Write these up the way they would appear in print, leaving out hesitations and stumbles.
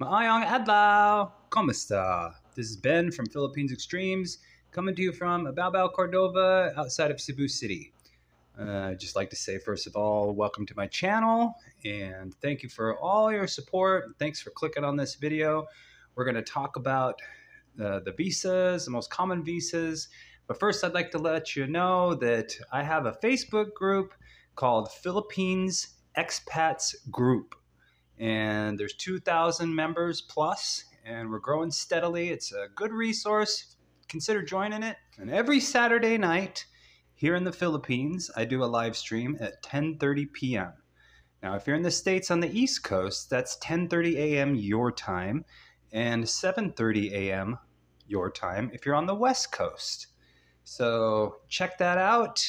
Maayong adlaw! Kamusta? This is Ben from Philippines Xtremes, coming to you from Baobao, Cordova, outside of Cebu City. I'd just like to say, first of all, welcome to my channel, and thank you for all your support. Thanks for clicking on this video. We're going to talk about the visas, the most common visas. But first, I'd like to let you know that I have a Facebook group called Philippines Expats Group, and there's 2,000 members plus, and we're growing steadily. It's a good resource. Consider joining it. And every Saturday night here in the Philippines, I do a live stream at 10:30 p.m. Now, if you're in the States on the East Coast, that's 10:30 a.m. your time and 7:30 a.m. your time if you're on the West Coast. So check that out.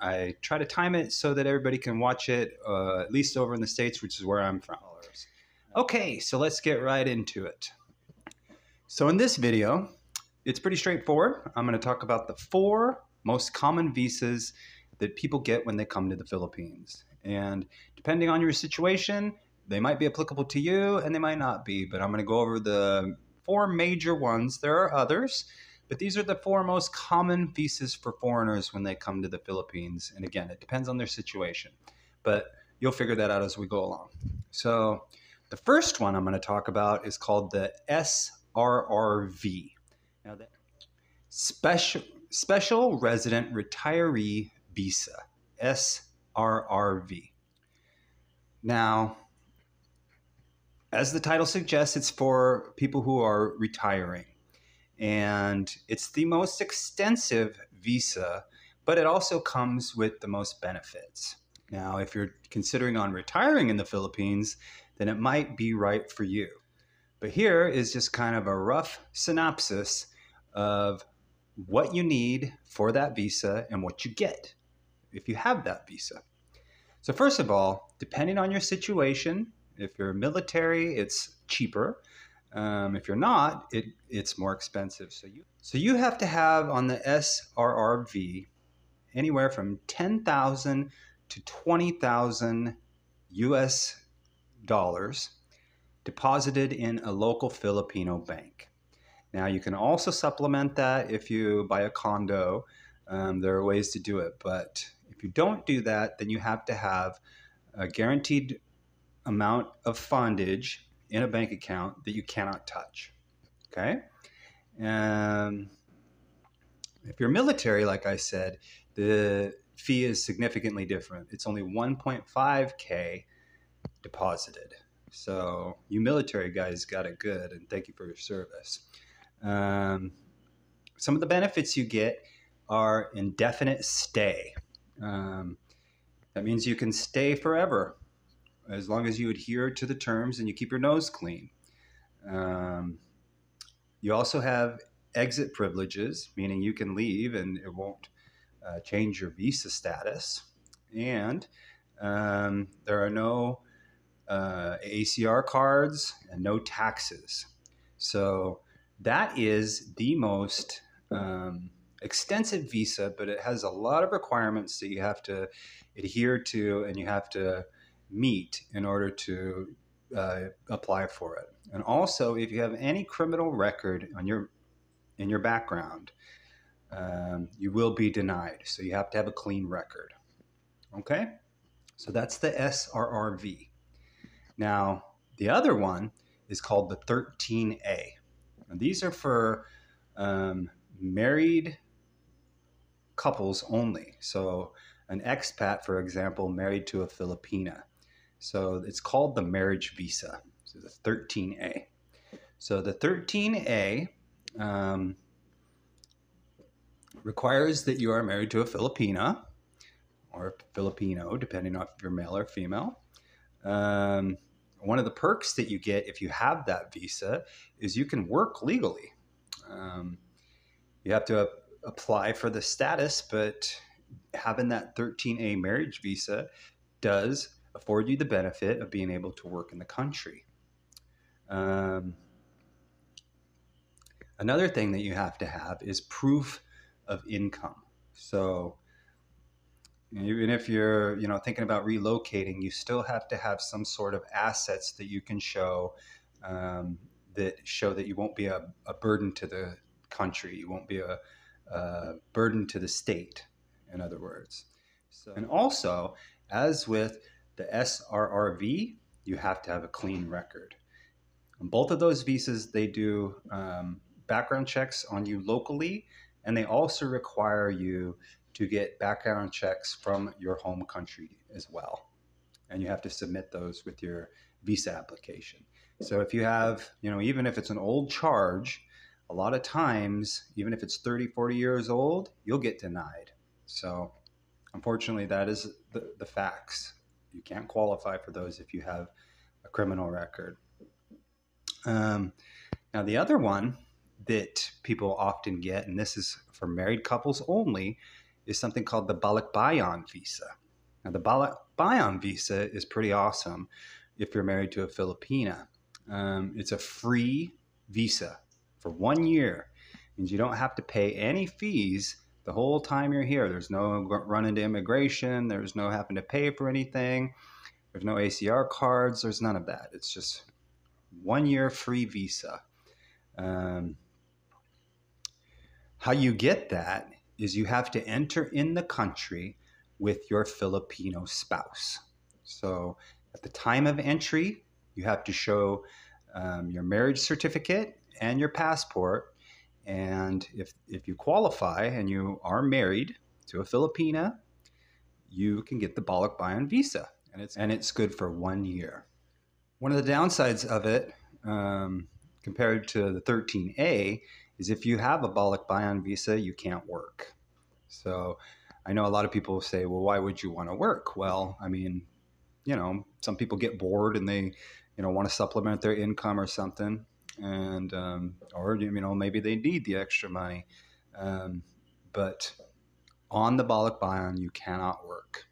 I try to time it so that everybody can watch it, at least over in the States, which is where I'm from. Okay, so let's get right into it. So in this video, it's pretty straightforward. I'm going to talk about the 4 most common visas that people get when they come to the Philippines. And depending on your situation, they might be applicable to you and they might not be, but I'm going to go over the 4 major ones. There are others, but these are the 4 most common visas for foreigners when they come to the Philippines. And again, it depends on their situation, but you'll figure that out as we go along. So the first one I'm going to talk about is called the SRRV. Now, the Special Resident Retiree Visa, SRRV. Now, as the title suggests, it's for people who are retiring. And it's the most extensive visa, but it also comes with the most benefits. Now, if you're considering on retiring in the Philippines, then it might be right for you. But here is just kind of a rough synopsis of what you need for that visa and what you get if you have that visa. So first of all, depending on your situation, if you're military, it's cheaper. If you're not, it's more expensive. So you have to have on the SRRV anywhere from 10,000 to 20,000 US dollars deposited in a local Filipino bank. Now you can also supplement that if you buy a condo. There are ways to do it, but if you don't do that, then you have to have a guaranteed amount of fundage in a bank account that you cannot touch. Okay? If you're military, like I said, the fee is significantly different. It's only 1.5K deposited. So you military guys got it good, and thank you for your service. Some of the benefits you get are indefinite stay. That means you can stay forever as long as you adhere to the terms and you keep your nose clean. You also have exit privileges, meaning you can leave and it won't change your visa status. And there are no ACR cards and no taxes. So that is the most extensive visa, but it has a lot of requirements that you have to adhere to and you have to meet in order to apply for it. And also, if you have any criminal record on in your background, you will be denied. So you have to have a clean record. Okay? So that's the SRRV. Now, the other one is called the 13A. And these are for married couples only. So an expat, for example, married to a Filipina. So it's called the marriage visa, so the 13A. So the 13A requires that you are married to a Filipina or Filipino, depending on if you're male or female. One of the perks that you get if you have that visa is you can work legally. You have to apply for the status, but having that 13A marriage visa does afford you the benefit of being able to work in the country. Another thing that you have to have is proof of income. So even if you're thinking about relocating, you still have to have some sort of assets that you can show that show that you won't be a burden to the country. You won't be a burden to the state, in other words. So, and also, as with the SRRV, you have to have a clean record. On both of those visas, they do background checks on you locally, and they also require you to get background checks from your home country as well. And you have to submit those with your visa application. So if you have, even if it's an old charge, a lot of times, even if it's 30, 40 years old, you'll get denied. So unfortunately, that is the facts. You can't qualify for those if you have a criminal record. Now, the other one that people often get, and this is for married couples only, is something called the Balikbayan visa. Now, the Balikbayan visa is pretty awesome if you're married to a Filipina. It's a free visa for 1 year. It means you don't have to pay any fees the whole time you're here. There's no running to immigration. There's no having to pay for anything. There's no ACR cards. There's none of that. It's just 1 year free visa. How you get that is you have to enter in the country with your Filipino spouse. So at the time of entry, you have to show your marriage certificate and your passport. And if you qualify and you are married to a Filipina, you can get the Balikbayan visa. And it's good for 1 year. One of the downsides of it, compared to the 13A, is if you have a Balikbayan visa, you can't work. So I know a lot of people say, well, why would you want to work? Well, I mean, some people get bored and they, want to supplement their income or something. And, or, maybe they need the extra money. But on the Balikbayan, you cannot work.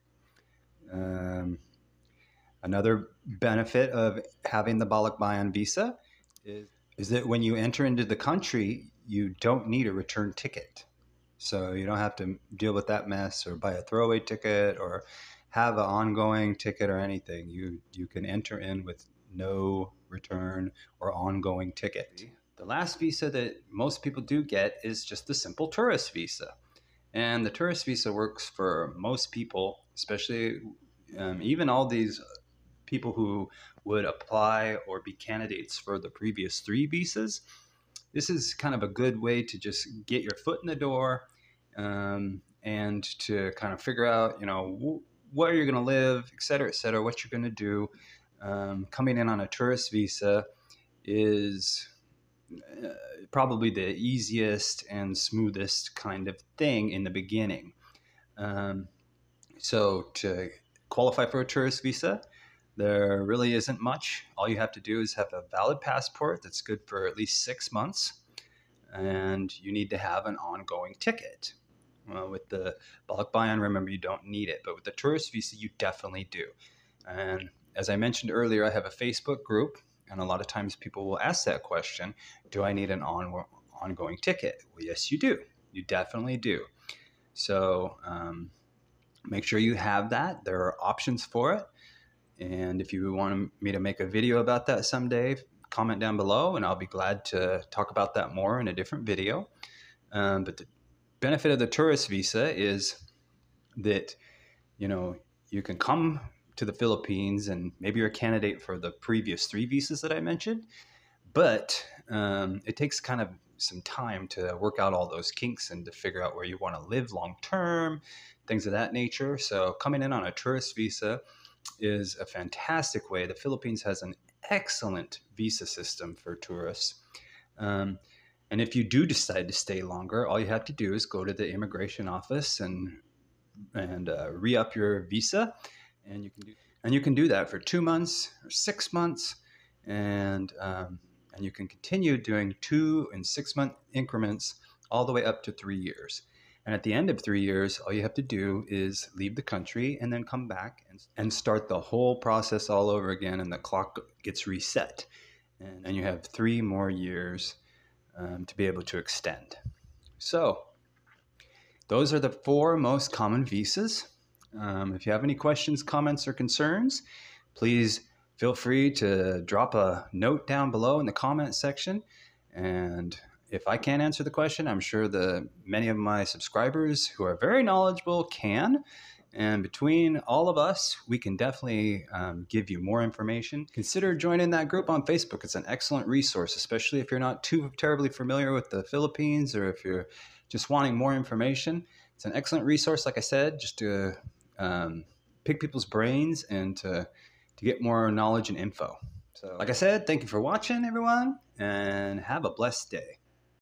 Another benefit of having the Balikbayan visa is that when you enter into the country, you don't need a return ticket. So you don't have to deal with that mess or buy a throwaway ticket or have an ongoing ticket or anything. You can enter in with no return or ongoing ticket. The last visa that most people do get is just the simple tourist visa. And the tourist visa works for most people, especially even all these people who would apply or be candidates for the previous 3 visas. This is kind of a good way to just get your foot in the door and to kind of figure out, where you're going to live, et cetera, what you're going to do. Coming in on a tourist visa is probably the easiest and smoothest kind of thing in the beginning. So to qualify for a tourist visa, there really isn't much. All you have to do is have a valid passport that's good for at least 6 months, and you need to have an ongoing ticket. With the Balikbayan, remember, you don't need it, but with the tourist visa, you definitely do. And as I mentioned earlier, I have a Facebook group, and a lot of times people will ask that question, do I need an ongoing ticket? Well, yes, you do. You definitely do. So make sure you have that. There are options for it. And if you want me to make a video about that someday, comment down below, and I'll be glad to talk about that more in a different video. But the benefit of the tourist visa is that, you can come to the Philippines and maybe you're a candidate for the previous 3 visas that I mentioned, but it takes kind of some time to work out all those kinks and to figure out where you want to live long term, things of that nature. So coming in on a tourist visa is a fantastic way. The Philippines has an excellent visa system for tourists. And if you do decide to stay longer, all you have to do is go to the immigration office and re-up your visa. And you can do that for 2 months or 6 months. And you can continue doing 2 and 6 month increments all the way up to 3 years. And at the end of 3 years, all you have to do is leave the country and then come back and start the whole process all over again, and the clock gets reset. And then you have 3 more years to be able to extend. So those are the 4 most common visas. If you have any questions, comments, or concerns, please feel free to drop a note down below in the comment section. And if I can't answer the question, I'm sure many of my subscribers who are very knowledgeable can. And between all of us, we can definitely give you more information. Consider joining that group on Facebook. It's an excellent resource, especially if you're not too terribly familiar with the Philippines or if you're just wanting more information. It's an excellent resource, like I said, just to pick people's brains and to get more knowledge and info. So, like I said, thank you for watching, everyone, and have a blessed day.